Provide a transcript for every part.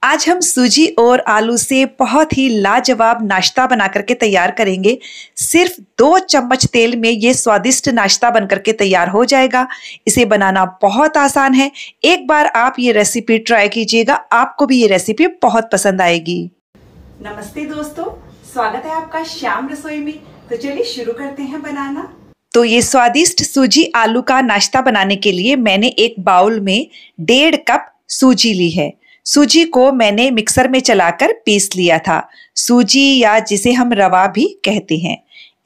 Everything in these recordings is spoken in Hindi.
आज हम सूजी और आलू से बहुत ही लाजवाब नाश्ता बना करके तैयार करेंगे। सिर्फ 2 चम्मच तेल में ये स्वादिष्ट नाश्ता बन करके तैयार हो जाएगा। इसे बनाना बहुत आसान है। एक बार आप ये रेसिपी ट्राई कीजिएगा, आपको भी ये रेसिपी बहुत पसंद आएगी। नमस्ते दोस्तों, स्वागत है आपका श्याम रसोई में। तो चलिए शुरू करते हैं बनाना। तो ये स्वादिष्ट सूजी आलू का नाश्ता बनाने के लिए मैंने एक बाउल में 1.5 कप सूजी ली है। सूजी को मैंने मिक्सर में चलाकर पीस लिया था। सूजी या जिसे हम रवा भी कहते हैं।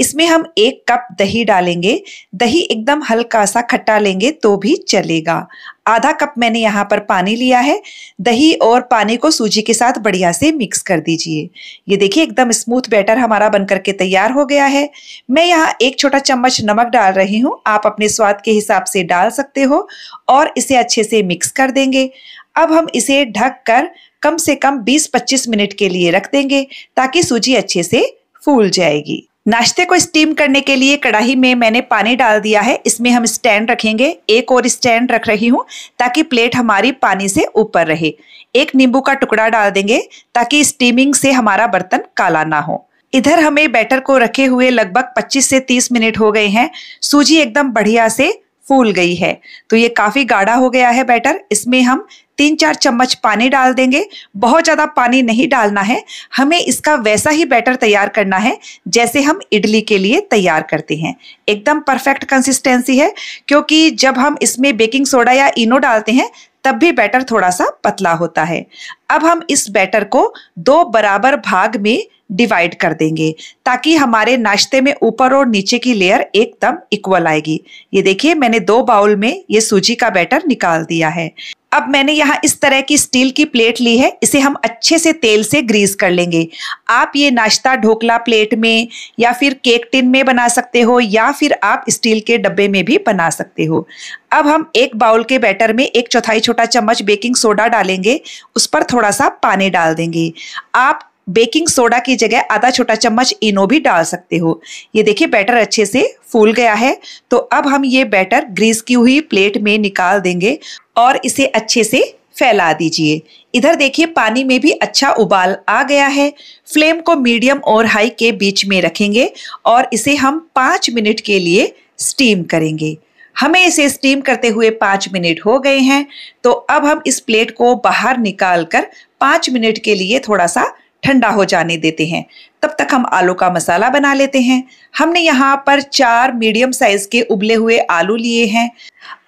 इसमें हम 1 कप दही डालेंगे। दही एकदम हल्का सा खट्टा लेंगे तो भी चलेगा। आधा कप मैंने यहाँ पर पानी लिया है। दही और पानी को सूजी के साथ बढ़िया से मिक्स कर दीजिए। ये देखिए एकदम स्मूथ बैटर हमारा बनकर के तैयार हो गया है। मैं यहाँ 1 छोटा चम्मच नमक डाल रही हूँ। आप अपने स्वाद के हिसाब से डाल सकते हो और इसे अच्छे से मिक्स कर देंगे। अब हम इसे ढककर कम से कम 20-25 मिनट के लिए रख देंगे ताकि सूजी अच्छे से फूल जाएगी। नाश्ते को स्टीम करने के लिए कढ़ाई में मैंने पानी डाल दिया है। इसमें हम स्टैंड रखेंगे। एक और स्टैंड रख रही हूँ ताकि प्लेट हमारी पानी से ऊपर रहे। 1 नींबू का टुकड़ा डाल देंगे ताकि स्टीमिंग से हमारा बर्तन काला ना हो। इधर हमें बैटर को रखे हुए लगभग 25 से 30 मिनट हो गए हैं। सूजी एकदम बढ़िया से फूल गई है। तो ये काफी गाढ़ा हो गया है बैटर। इसमें हम 3-4 चम्मच पानी डाल देंगे। बहुत ज्यादा पानी नहीं डालना है। हमें इसका वैसा ही बैटर तैयार करना है जैसे हम इडली के लिए तैयार करते हैं। एकदम परफेक्ट कंसिस्टेंसी है, क्योंकि जब हम इसमें बेकिंग सोडा या इनो डालते हैं तब भी बैटर थोड़ा सा पतला होता है। अब हम इस बैटर को 2 बराबर भाग में डिवाइड कर देंगे ताकि हमारे नाश्ते में ऊपर और नीचे की लेयर एकदम इक्वल आएगी। ये देखिए मैंने 2 बाउल में ये सूजी का बैटर निकाल दिया है। अब मैंने यहाँ इस तरह की स्टील की प्लेट ली है। इसे हम अच्छे से तेल से ग्रीस कर लेंगे। आप ये नाश्ता ढोकला प्लेट में या फिर केक टिन में बना सकते हो या फिर आप स्टील के डब्बे में भी बना सकते हो। अब हम 1 बाउल के बैटर में 1/4 छोटा चम्मच बेकिंग सोडा डालेंगे। उस पर थोड़ा सा पानी डाल देंगे। आप बेकिंग सोडा की जगह आधा छोटा चम्मच इनो भी डाल सकते हो। ये देखिए बैटर अच्छे से फूल गया है। तो अब हम ये बैटर ग्रीस की हुई प्लेट में निकाल देंगे और इसे अच्छे से फैला दीजिए। इधर देखिए पानी में भी अच्छा उबाल आ गया है। फ्लेम को मीडियम और हाई के बीच में रखेंगे और इसे हम 5 मिनट के लिए स्टीम करेंगे। हमें इसे स्टीम करते हुए 5 मिनट हो गए हैं। तो अब हम इस प्लेट को बाहर निकाल कर 5 मिनट के लिए थोड़ा सा ठंडा हो जाने देते हैं। तब तक हम आलू का मसाला बना लेते हैं। हमने यहाँ पर 4 मीडियम साइज के उबले हुए आलू लिए हैं।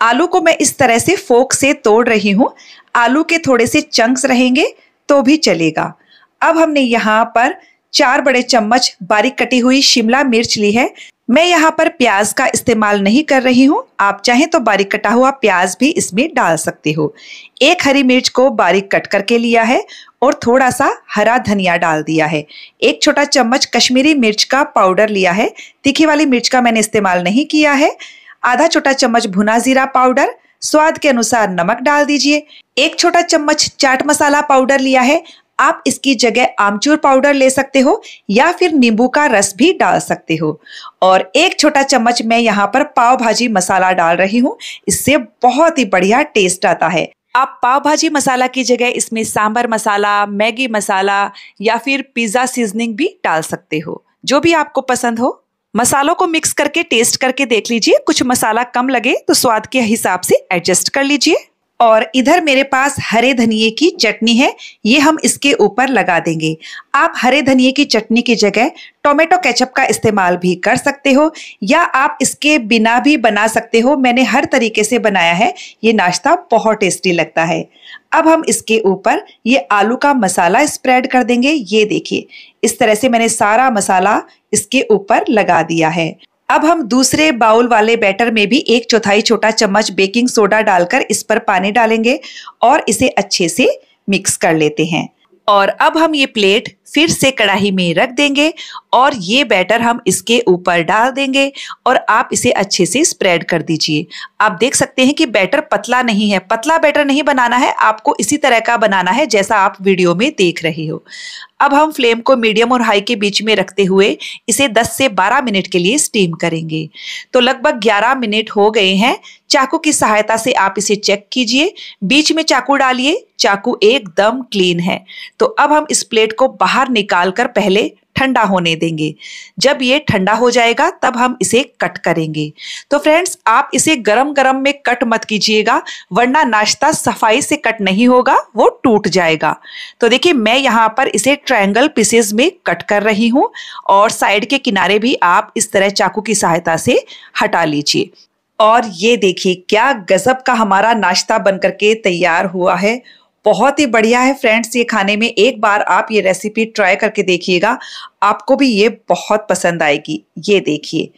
आलू को मैं इस तरह से फोक से तोड़ रही हूँ। आलू के थोड़े से चंक्स रहेंगे तो भी चलेगा। अब हमने यहाँ पर 4 बड़े चम्मच बारीक कटी हुई शिमला मिर्च ली है। मैं यहाँ पर प्याज का इस्तेमाल नहीं कर रही हूँ। आप चाहें तो बारीक कटा हुआ प्याज भी इसमें डाल सकते हो। 1 हरी मिर्च को बारीक कट करके लिया है और थोड़ा सा हरा धनिया डाल दिया है। 1 छोटा चम्मच कश्मीरी मिर्च का पाउडर लिया है। तीखी वाली मिर्च का मैंने इस्तेमाल नहीं किया है। आधा छोटा चम्मच भुना जीरा पाउडर, स्वाद के अनुसार नमक डाल दीजिए। 1 छोटा चम्मच चाट मसाला पाउडर लिया है। आप इसकी जगह आमचूर पाउडर ले सकते हो या फिर नींबू का रस भी डाल सकते हो। और 1 छोटा चम्मच मैं यहाँ पर पाव भाजी मसाला डाल रही हूँ। इससे बहुत ही बढ़िया टेस्ट आता है। आप पाव भाजी मसाला की जगह इसमें सांभर मसाला, मैगी मसाला या फिर पिज्जा सीजनिंग भी डाल सकते हो, जो भी आपको पसंद हो। मसालों को मिक्स करके टेस्ट करके देख लीजिए। कुछ मसाला कम लगे तो स्वाद के हिसाब से एडजस्ट कर लीजिए। और इधर मेरे पास हरे धनिये की चटनी है। ये हम इसके ऊपर लगा देंगे। आप हरे धनिये की चटनी की जगह टोमेटो केचप का इस्तेमाल भी कर सकते हो या आप इसके बिना भी बना सकते हो। मैंने हर तरीके से बनाया है। ये नाश्ता बहुत टेस्टी लगता है। अब हम इसके ऊपर ये आलू का मसाला स्प्रेड कर देंगे। ये देखिए इस तरह से मैंने सारा मसाला इसके ऊपर लगा दिया है। अब हम दूसरे बाउल वाले बैटर में भी 1/4 छोटा चम्मच बेकिंग सोडा डालकर इस पर पानी डालेंगे और इसे अच्छे से मिक्स कर लेते हैं। और अब हम ये प्लेट फिर से कढ़ाई में रख देंगे और ये बैटर हम इसके ऊपर डाल देंगे और आप इसे अच्छे से स्प्रेड कर दीजिए। आप देख सकते हैं कि बैटर पतला नहीं है। पतला बैटर नहीं बनाना है, आपको इसी तरह का बनाना है जैसा आप वीडियो में देख रहे हो। अब हम फ्लेम को मीडियम और हाई के बीच में रखते हुए इसे 10 से 12 मिनट के लिए स्टीम करेंगे। तो लगभग 11 मिनट हो गए हैं। चाकू की सहायता से आप इसे चेक कीजिए, बीच में चाकू डालिए, चाकू एकदम क्लीन है। तो अब हम इस प्लेट को बाहर निकाल कर पहले ठंडा होने देंगे। जब ये ठंडा हो जाएगा तब हम इसे कट करेंगे। तो फ्रेंड्स, आप इसे गरम गरम में कट मत कीजिएगा, वरना नाश्ता सफाई से कट नहीं होगा, वो टूट जाएगा। तो देखिए, मैं यहाँ पर इसे ट्रायंगल पीसेस में कट कर रही हूँ और साइड के किनारे भी आप इस तरह चाकू की सहायता से हटा लीजिए। और ये देखिए क्या गजब का हमारा नाश्ता बनकर के तैयार हुआ है। बहुत ही बढ़िया है फ्रेंड्स, ये खाने में एक बार आप ये रेसिपी ट्राई करके देखिएगा, आपको भी ये बहुत पसंद आएगी। ये देखिए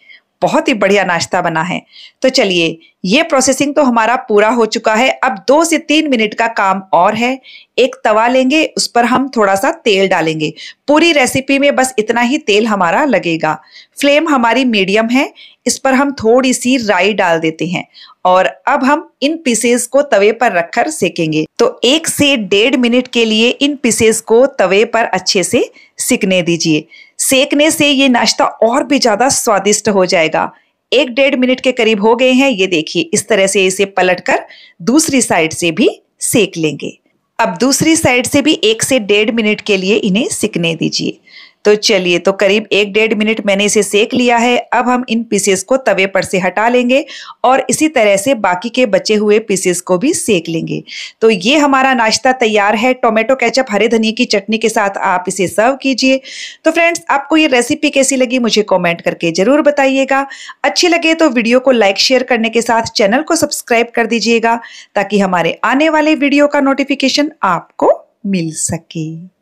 बहुत ही बढ़िया नाश्ता बना है। तो चलिए, ये प्रोसेसिंग तो हमारा पूरा हो चुका है। अब 2 से 3 मिनट का काम और है। एक तवा लेंगे, उस पर हम थोड़ा सा तेल डालेंगे। पूरी रेसिपी में बस इतना ही तेल हमारा लगेगा। फ्लेम हमारी मीडियम है। इस पर हम थोड़ी सी राई डाल देते हैं और अब हम इन पीसेस को तवे पर रखकर सेकेंगे। तो 1 से 1.5 मिनट के लिए इन पीसेस को तवे पर अच्छे से सिकने दीजिए। सेकने से ये नाश्ता और भी ज्यादा स्वादिष्ट हो जाएगा। 1-1.5 मिनट के करीब हो गए हैं। ये देखिए, इस तरह से इसे पलटकर दूसरी साइड से भी सेक लेंगे। अब दूसरी साइड से भी 1 से 1.5 मिनट के लिए इन्हें सिकने दीजिए। तो चलिए, तो करीब 1-1.5 मिनट मैंने इसे सेक लिया है। अब हम इन पीसेस को तवे पर से हटा लेंगे और इसी तरह से बाकी के बचे हुए पीसेस को भी सेक लेंगे। तो ये हमारा नाश्ता तैयार है। टोमेटो केचप, हरे धनिया की चटनी के साथ आप इसे सर्व कीजिए। तो फ्रेंड्स, आपको ये रेसिपी कैसी लगी मुझे कमेंट करके जरूर बताइएगा। अच्छी लगे तो वीडियो को लाइक शेयर करने के साथ चैनल को सब्सक्राइब कर दीजिएगा, ताकि हमारे आने वाले वीडियो का नोटिफिकेशन आपको मिल सके।